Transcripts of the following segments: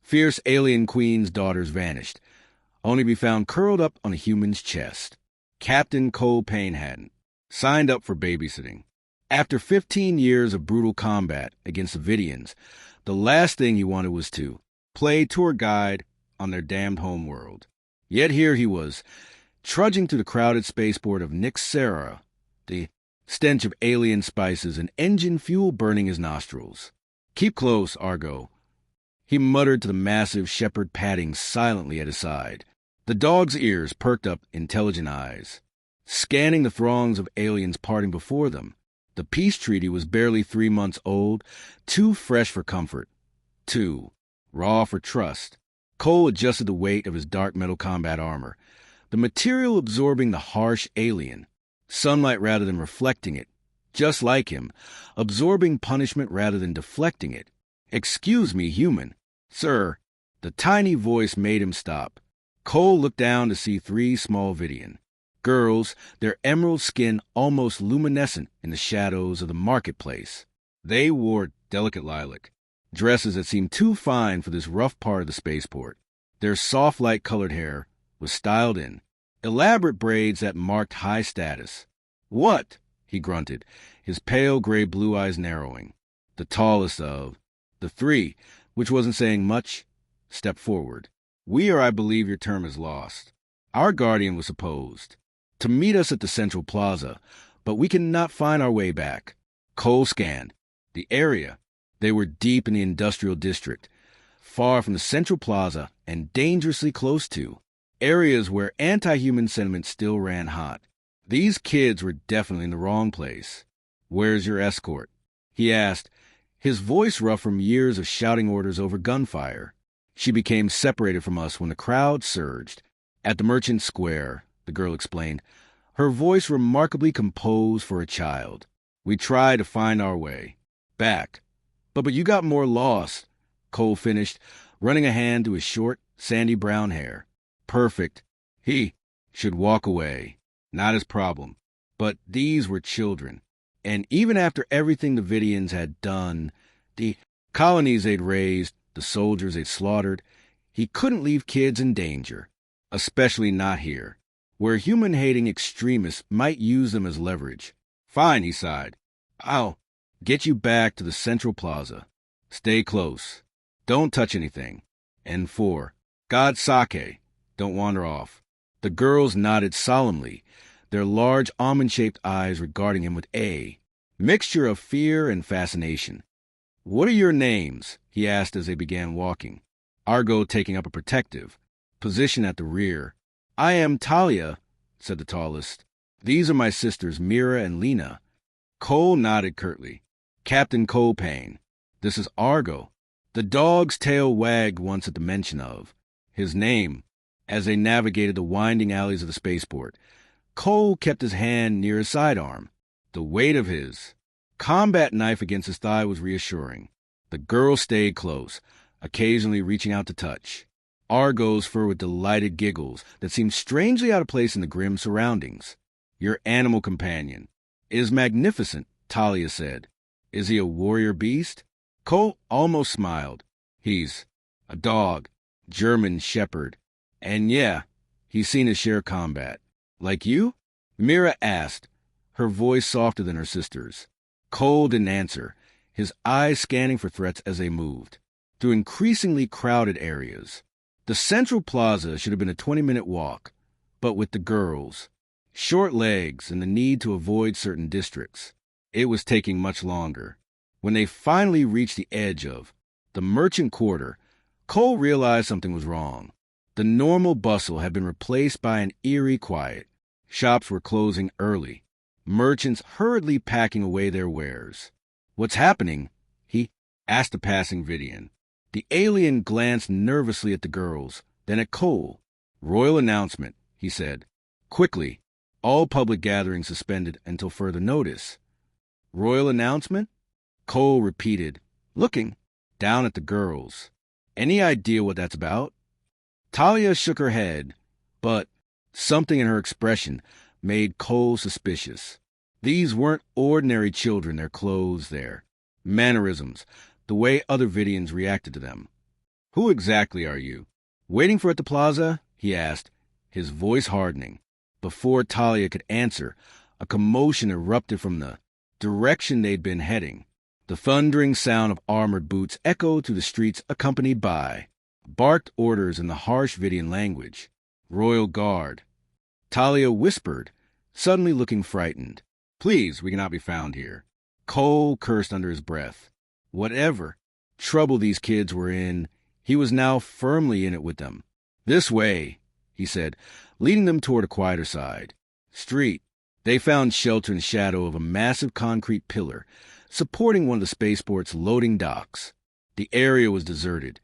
Fierce alien queen's daughters vanished, only to be found curled up on a human's chest. Captain Cole Payne hadn't signed up for babysitting. After 15 years of brutal combat against the Vidians, the last thing he wanted was to play tour guide on their damned homeworld. Yet here he was, trudging through the crowded spaceport of Nixera, the stench of alien spices and engine fuel burning his nostrils. "Keep close, Argo," he muttered to the massive shepherd padding silently at his side. The dog's ears perked up intelligent eyes, scanning the throngs of aliens parting before them. The peace treaty was barely 3 months old, too fresh for comfort, too raw for trust. Cole adjusted the weight of his dark metal combat armor, the material absorbing the harsh alien, sunlight rather than reflecting it, just like him, absorbing punishment rather than deflecting it. "Excuse me, human." "Sir." The tiny voice made him stop. Cole looked down to see 3 small Vidian girls, their emerald skin almost luminescent in the shadows of the marketplace. They wore delicate lilac dresses that seemed too fine for this rough part of the spaceport. Their soft light-colored hair was styled in elaborate braids that marked high status. "What?" he grunted, his pale gray blue eyes narrowing. The tallest of the 3, which wasn't saying much, stepped forward. "We are, I believe your term is lost. Our guardian was supposed to meet us at the Central Plaza, but we cannot find our way back." Cole scanned the area. They were deep in the industrial district, far from the Central Plaza and dangerously close to areas where anti-human sentiment still ran hot. These kids were definitely in the wrong place. "Where's your escort?" he asked, his voice rough from years of shouting orders over gunfire. "She became separated from us when the crowd surged. At the Merchant Square," the girl explained, her voice remarkably composed for a child. "We tried to find our way back. But you got more lost," Cole finished, running a hand through his short, sandy brown hair. "Perfect. He should walk away. Not his problem. But these were children. And even after everything the Vidians had done, the colonies they'd raised, the soldiers they'd slaughtered, he couldn't leave kids in danger. Especially not here, where human-hating extremists might use them as leverage." "Fine," he sighed. "I'll get you back to the Central Plaza. Stay close. Don't touch anything. And 4, God sake, don't wander off." The girls nodded solemnly, their large almond-shaped eyes regarding him with a mixture of fear and fascination. "What are your names?" he asked as they began walking, Argo taking up a protective position at the rear. "I am Talia," said the tallest. "These are my sisters, Mira and Lena." Cole nodded curtly. "Captain Cole Payne. This is Argo." The dog's tail wagged once at the mention of his name as they navigated the winding alleys of the spaceport. Cole kept his hand near his sidearm. The weight of his combat knife against his thigh was reassuring. The girl stayed close, occasionally reaching out to touch. Argo's fur with delighted giggles that seemed strangely out of place in the grim surroundings. "Your animal companion is magnificent," Talia said. "Is he a warrior beast?" Cole almost smiled. "He's a dog, German shepherd. And yeah, he's seen his share of combat." "Like you?" Mira asked, her voice softer than her sister's. Cole didn't answer, his eyes scanning for threats as they moved through increasingly crowded areas. The Central Plaza should have been a 20-minute walk, but with the girls, short legs, and the need to avoid certain districts, it was taking much longer. When they finally reached the edge of the merchant quarter, Cole realized something was wrong. The normal bustle had been replaced by an eerie quiet. Shops were closing early, merchants hurriedly packing away their wares. "What's happening?" he asked a passing Vidian. The alien glanced nervously at the girls, then at Cole. "Royal announcement," he said. Quickly, all public gatherings suspended until further notice. "Royal announcement?" Cole repeated, looking down at the girls. "Any idea what that's about?" Talia shook her head, but something in her expression made Cole suspicious. These weren't ordinary children, their clothes, their mannerisms, the way other Vidians reacted to them. Who exactly are you? Waiting for at the plaza? He asked, his voice hardening. Before Talia could answer, a commotion erupted from the direction they'd been heading. The thundering sound of armored boots echoed through the streets, accompanied by barked orders in the harsh Vidian language. Royal Guard. Talia whispered, suddenly looking frightened. Please, we cannot be found here. Cole cursed under his breath. Whatever trouble these kids were in, he was now firmly in it with them. This way, he said, leading them toward a quieter side. Street. They found shelter in the shadow of a massive concrete pillar, supporting one of the spaceport's loading docks. The area was deserted,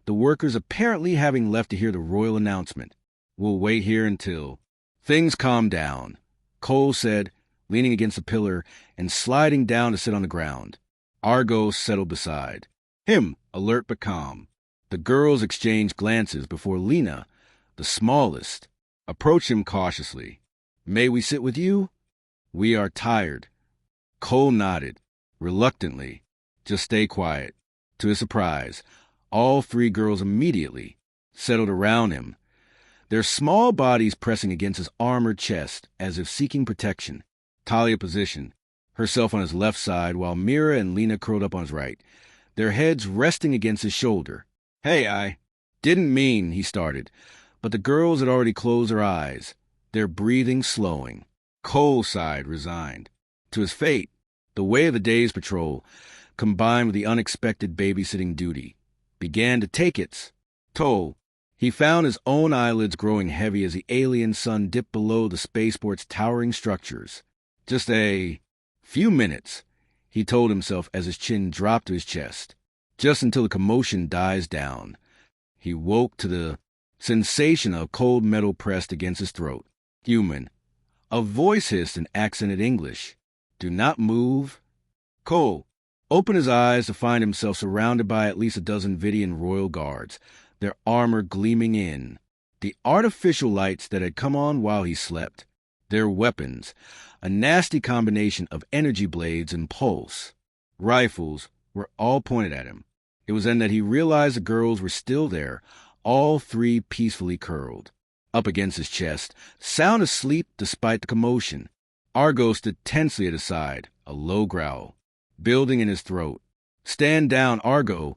the workers apparently having left to hear the royal announcement. We'll wait here until things calm down, Cole said, leaning against the pillar and sliding down to sit on the ground. Argo settled beside him, alert but calm. The girls exchanged glances before Lena, the smallest, approached him cautiously. May we sit with you? We are tired. Cole nodded, reluctantly. Just stay quiet. To his surprise, all three girls immediately settled around him, their small bodies pressing against his armored chest as if seeking protection. Talia positioned herself on his left side while Mira and Lena curled up on his right, their heads resting against his shoulder. Hey, I didn't mean, he started, but the girls had already closed their eyes, their breathing slowing. Cole sighed, resigned. To his fate, the way of the day's patrol, combined with the unexpected babysitting duty, began to take its toll. He found his own eyelids growing heavy as the alien sun dipped below the spaceport's towering structures. Just a few minutes, he told himself as his chin dropped to his chest. Just until the commotion dies down. He woke to the sensation of cold metal pressed against his throat. Human. A voice hissed in accented English. Do not move. Cole opened his eyes to find himself surrounded by at least a dozen Vidian royal guards, their armor gleaming in the artificial lights that had come on while he slept. Their weapons, a nasty combination of energy blades and pulse rifles, were all pointed at him. It was then that he realized the girls were still there, all three peacefully curled up against his chest, sound asleep despite the commotion. Argo stood tensely at his side, a low growl building in his throat. Stand down, Argo,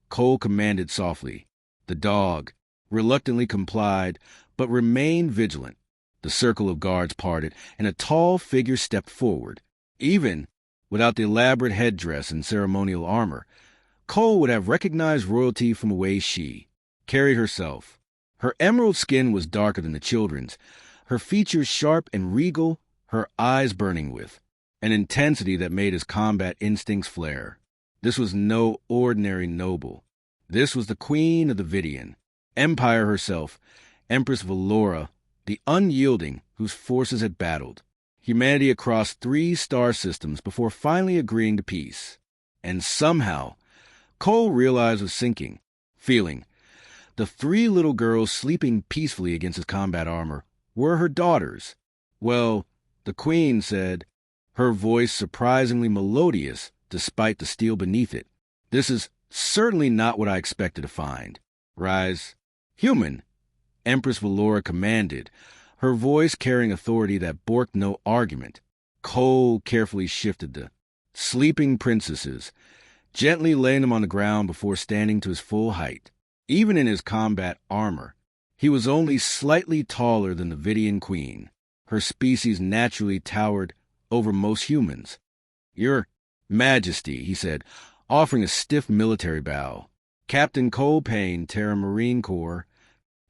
Cole commanded softly. The dog reluctantly complied, but remained vigilant. The circle of guards parted, and a tall figure stepped forward. Even without the elaborate headdress and ceremonial armor, Cole would have recognized royalty from the way she carried herself. Her emerald skin was darker than the children's, her features sharp and regal, her eyes burning with an intensity that made his combat instincts flare. This was no ordinary noble. This was the queen of the Vidian Empire herself, Empress Valora, the unyielding whose forces had battled humanity across 3 star systems before finally agreeing to peace. And somehow, Cole realized with sinking feeling, the 3 little girls sleeping peacefully against his combat armor were her daughters. Well, the queen said, her voice surprisingly melodious despite the steel beneath it. This is certainly not what I expected to find. Rise. Human, Empress Valora commanded, her voice carrying authority that borked no argument. Cole carefully shifted the sleeping princesses, gently laying them on the ground before standing to his full height. Even in his combat armor, he was only slightly taller than the Vidian queen. Her species naturally towered over most humans. Your Majesty, he said, offering a stiff military bow. Captain Cole Payne, Terra Marine Corps.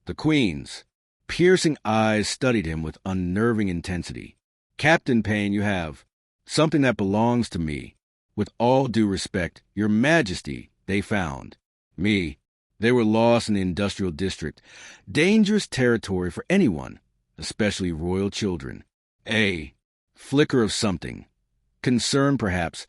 The queen's piercing eyes studied him with unnerving intensity. Captain Payne, you have something that belongs to me. With all due respect, Your Majesty, they found me. They were lost in the industrial district, dangerous territory for anyone, especially royal children. A flicker of something, concern perhaps,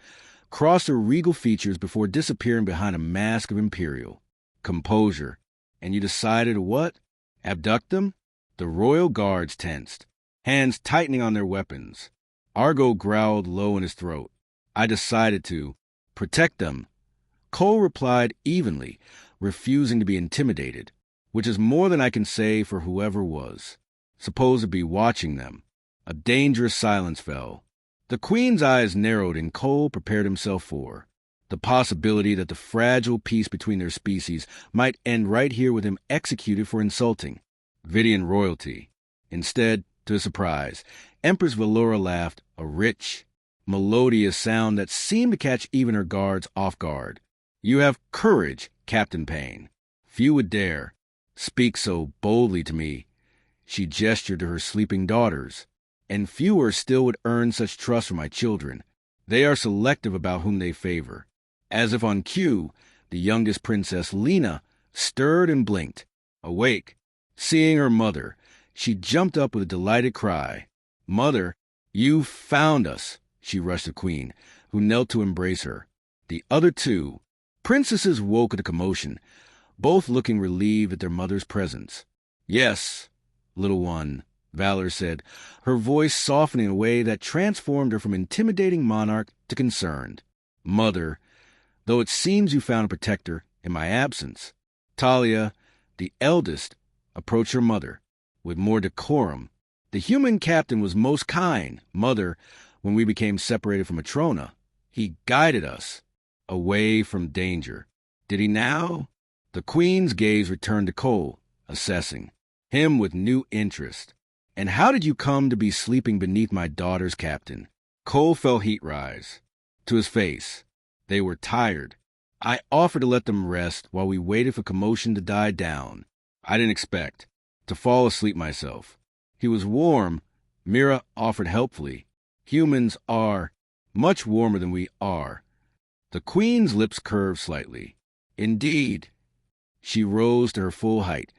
crossed her regal features before disappearing behind a mask of imperial composure. And you decided what? Abduct them? The royal guards tensed, hands tightening on their weapons. Argo growled low in his throat. I decided to protect them. Cole replied evenly, refusing to be intimidated, which is more than I can say for whoever was supposed to be watching them. A dangerous silence fell. The Queen's eyes narrowed, and Cole prepared himself for the possibility that the fragile peace between their species might end right here with him executed for insulting Vidian royalty. Instead, to his surprise, Empress Valora laughed, a rich, melodious sound that seemed to catch even her guards off guard. "You have courage, Captain Payne. Few would dare speak so boldly to me." She gestured to her sleeping daughters. "And fewer still would earn such trust from my children. They are selective about whom they favor." As if on cue, the youngest princess, Lena, stirred and blinked. Awake, seeing her mother, she jumped up with a delighted cry. "Mother, you found us!" She rushed to Queen, who knelt to embrace her. The other two princesses woke at the commotion, both looking relieved at their mother's presence. "Yes, little one," Valor said, her voice softening in a way that transformed her from intimidating monarch to concerned. "Mother, though it seems you found a protector in my absence." Talia, the eldest, approached her mother with more decorum. "The human captain was most kind, Mother, when we became separated from Matrona. He guided us away from danger. Did he now?" The Queen's gaze returned to Cole, assessing him with new interest. "And how did you come to be sleeping beneath my daughter's captain?" Cole felt heat rise to his face. They were tired. "I offered to let them rest while we waited for commotion to die down. I didn't expect to fall asleep myself." He was warm, Mira offered helpfully. "Humans are much warmer than we are." The Queen's lips curved slightly. "Indeed." She rose to her full height,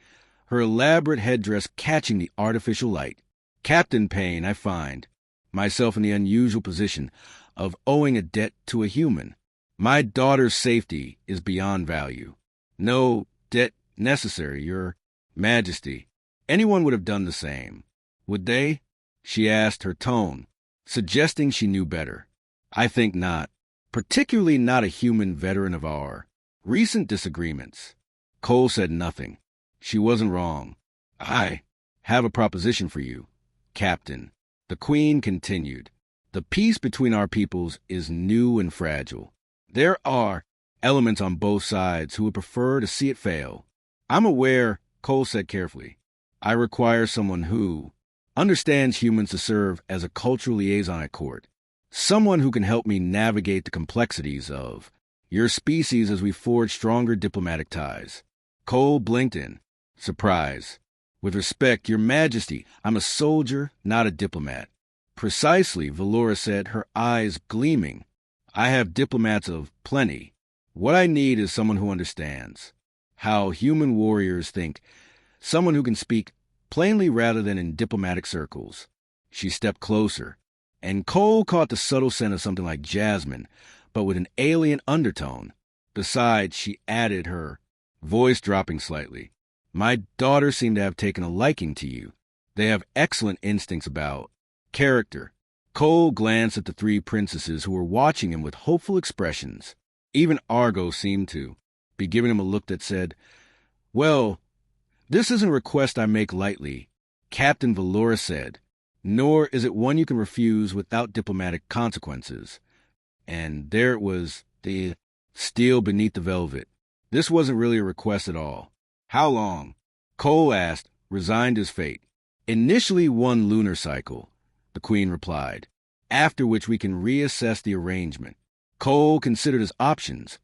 her elaborate headdress catching the artificial light. "Captain Payne, I find myself in the unusual position of owing a debt to a human. My daughter's safety is beyond value. No debt necessary, Your Majesty. Anyone would have done the same. Would they?" she asked, her tone suggesting she knew better. "I think not, particularly not a human veteran of our recent disagreements." Cole said nothing. She wasn't wrong. "I have a proposition for you, Captain," the Queen continued. "The peace between our peoples is new and fragile. There are elements on both sides who would prefer to see it fail. I'm aware," Cole said carefully, "I require someone who understands humans to serve as a cultural liaison at court. Someone who can help me navigate the complexities of your species as we forge stronger diplomatic ties." Cole blinked in surprise. "With respect, Your Majesty, I'm a soldier, not a diplomat." "Precisely," Valora said, her eyes gleaming. "I have diplomats of plenty. What I need is someone who understands how human warriors think, someone who can speak plainly rather than in diplomatic circles." She stepped closer, and Cole caught the subtle scent of something like jasmine, but with an alien undertone. Besides, she added, her voice dropping slightly, "My daughters seem to have taken a liking to you. They have excellent instincts about character." Cole glanced at the three princesses who were watching him with hopeful expressions. Even Argo seemed to be giving him a look that said, "Well, this isn't a request I make lightly," Captain Valora said, "nor is it one you can refuse without diplomatic consequences." And there it was, the steel beneath the velvet. This wasn't really a request at all. "How long?" Cole asked, resigned to his fate. "Initially 1 lunar cycle," the Queen replied, "after which we can reassess the arrangement." Cole considered his options,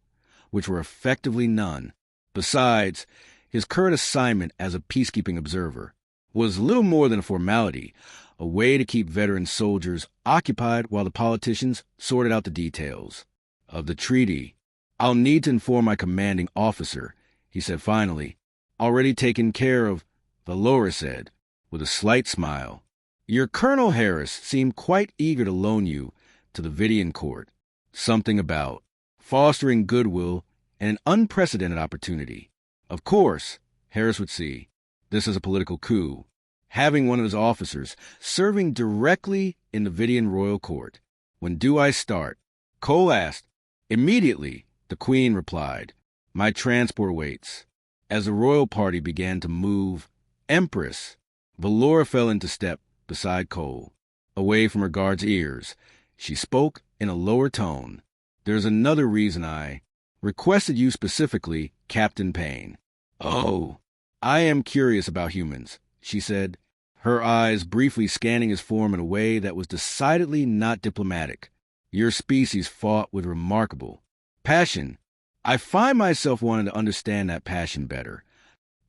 which were effectively none. Besides, his current assignment as a peacekeeping observer was little more than a formality, a way to keep veteran soldiers occupied while the politicians sorted out the details of the treaty. "I'll need to inform my commanding officer," he said finally. "Already taken care of," Valora said, with a slight smile. "Your Colonel Harris seemed quite eager to loan you to the Vidian court. Something about fostering goodwill and an unprecedented opportunity. Of course, Harris would see this as a political coup, having one of his officers serving directly in the Vidian royal court. When do I start?" Cole asked. "Immediately," the Queen replied. My transport waits. As the royal party began to move, Empress Valora fell into step beside Cole, away from her guard's ears. She spoke in a lower tone. There's another reason I requested you specifically, Captain Payne. Oh, I am curious about humans, she said, her eyes briefly scanning his form in a way that was decidedly not diplomatic. Your species fought with remarkable passion. I find myself wanting to understand that passion better.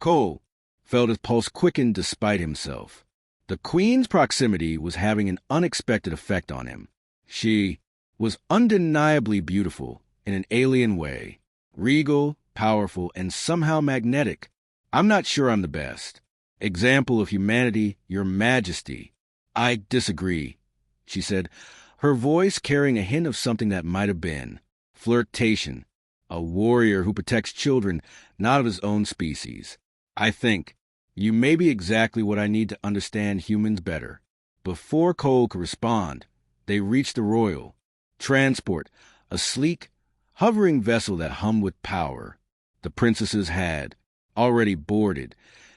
Cole felt his pulse quicken despite himself. The Queen's proximity was having an unexpected effect on him. She was undeniably beautiful in an alien way, regal, powerful, and somehow magnetic. I'm not sure I'm the best example of humanity, Your Majesty. I disagree, she said, her voice carrying a hint of something that might have been flirtation. A warrior who protects children, not of his own species. I think you may be exactly what I need to understand humans better. Before Cole could respond, they reached the royal transport, a sleek, hovering vessel that hummed with power. The princesses had already boarded,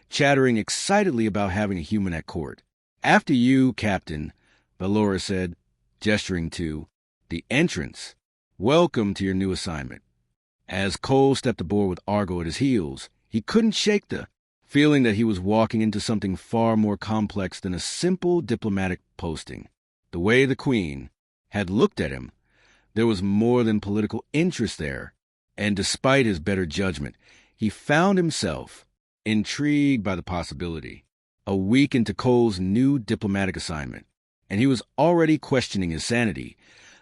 chattering excitedly about having a human at court. After you, Captain, Valora said, gesturing to the entrance. Welcome to your new assignment. As Cole stepped aboard with Argo at his heels, he couldn't shake the feeling that he was walking into something far more complex than a simple diplomatic posting. The way the Queen had looked at him, there was more than political interest there, and despite his better judgment, he found himself intrigued by the possibility. A week into Cole's new diplomatic assignment, and he was already questioning his sanity.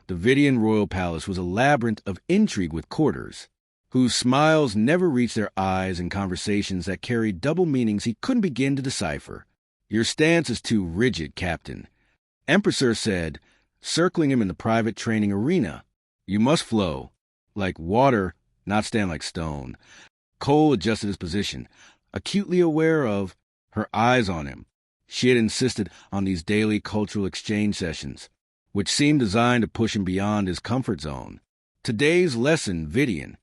The Vidian royal palace was a labyrinth of intrigue with courtiers, whose smiles never reached their eyes in conversations that carried double meanings he couldn't begin to decipher. Your stance is too rigid, Captain, Empressor said, circling him in the private training arena. You must flow like water, not stand like stone. Cole adjusted his position, acutely aware of her eyes on him. She had insisted on these daily cultural exchange sessions, which seemed designed to push him beyond his comfort zone. Today's lesson, Vidian,